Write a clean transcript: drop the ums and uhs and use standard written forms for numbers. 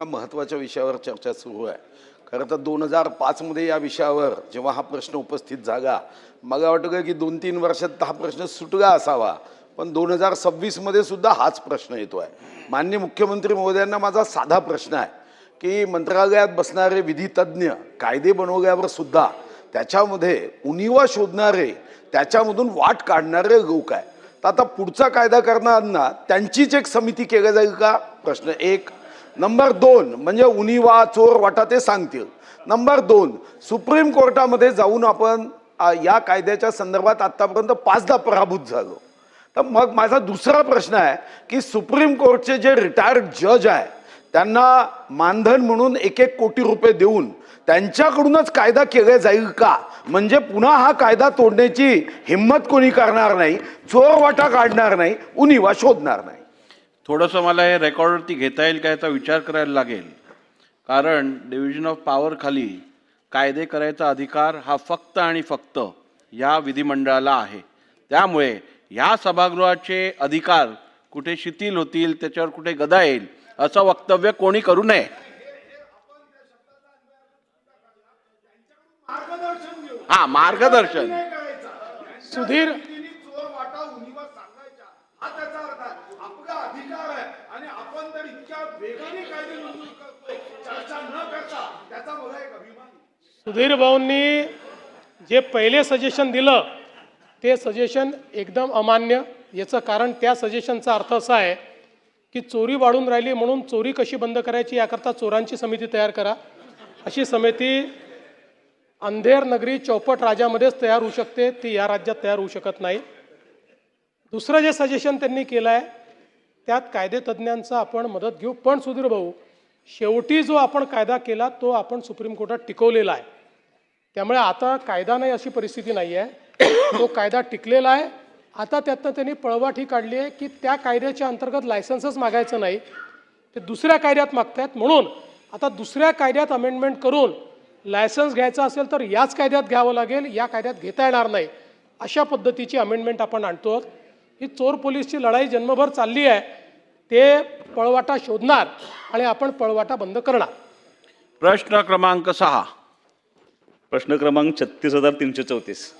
महत्त्वाच्या विषयावर चर्चा सुरू आहे. खरं तर 2005 मध्ये या विषयावर जेव्हा हा प्रश्न उपस्थित झाला, मला वाटतं की 2-3 वर्षात हा प्रश्न सुटला असावा, पण 2026 मध्ये सुद्धा हाच प्रश्न येतो आहे. माननीय मुख्यमंत्री महोदयांना माझा साधा प्रश्न आहे की मंत्रालयात बसणारे विधितज्ञ कायदे बनवल्यावर सुद्धा त्याच्यामध्ये उणिवा शोधणारे, त्याच्यामधून वाट काढणारे लोक आहे. तर आता पुढचा कायदा करणाऱ्यांना त्यांचीच एक समिती केली जाईल का? प्रश्न एक. नंबर 2 म्हणजे उणिवा चोर वाटा ते सांगतील. नंबर 2 सुप्रीम कोर्टामध्ये जाऊन आपण या कायद्याच्या संदर्भात आतापर्यंत 5दा पराभूत झालो. तर मग माझा दुसरा प्रश्न आहे की सुप्रीम कोर्टचे जे रिटायर्ड जज आहे त्यांना मानधन म्हणून 1-1 कोटी रुपये देऊन त्यांच्याकडूनच कायदा केला जाईल का? म्हणजे पुन्हा हा कायदा तोडण्याची हिम्मत कोणी करणार नाही, चोर वाटा काढणार नाही, उणिवा शोधणार नाही. थोडंसं मला हे रेकॉर्डवरती घेता येईल का याचा विचार करायला लागेल. कारण डिव्हिजन ऑफ पॉवर खाली कायदे करायचा अधिकार हा फक्त आणि फक्त या विधिमंडळाला आहे. त्यामुळे या सभागृहाचे अधिकार कुठे शिथिल होतील, त्याच्यावर कुठे गदा येईल असं वक्तव्य कोणी करू नये. हा, मार्गदर्शन. सुधीर, सुधीर भाऊंनी जे पहिले सजेशन दिलं ते सजेशन एकदम अमान्य. याचं कारण त्या सजेशनचा अर्थ असा आहे की चोरी वाढून राहिली म्हणून चोरी कशी बंद करायची याकरता चोरांची समिती तयार करा. अशी समिती अंधेर नगरी चौपट राजामध्येच तयार होऊ शकते, ती या राज्यात तयार होऊ शकत नाही. दुसरं जे सजेशन त्यांनी केलं आहे त्यात कायदेतज्ञांचा आपण मदत घेऊ. पण सुधीर भाऊ, शेवटी जो आपण कायदा केला तो आपण सुप्रीम कोर्टात टिकवलेला आहे. त्यामुळे आता कायदा नाही अशी परिस्थिती नाही आहे, तो कायदा टिकलेला आहे. आता त्यातनं त्यांनी पळवाटी काढली आहे की त्या कायद्याच्या अंतर्गत लायसन्सच मागायचं नाही, ते दुसऱ्या कायद्यात मागतायत. म्हणून आता दुसऱ्या कायद्यात अमेंडमेंट करून लायसन्स घ्यायचं असेल तर याच कायद्यात घ्यावं लागेल, या कायद्यात घेता येणार नाही. अशा पद्धतीची अमेंडमेंट आपण आणतो. ही चोर पोलीसची लढाई जन्मभर चालली आहे. ते पळवाटा शोधणार आणि आपण पळवाटा बंद करणार. प्रश्न क्रमांक 6. प्रश्न क्रमांक 36,334.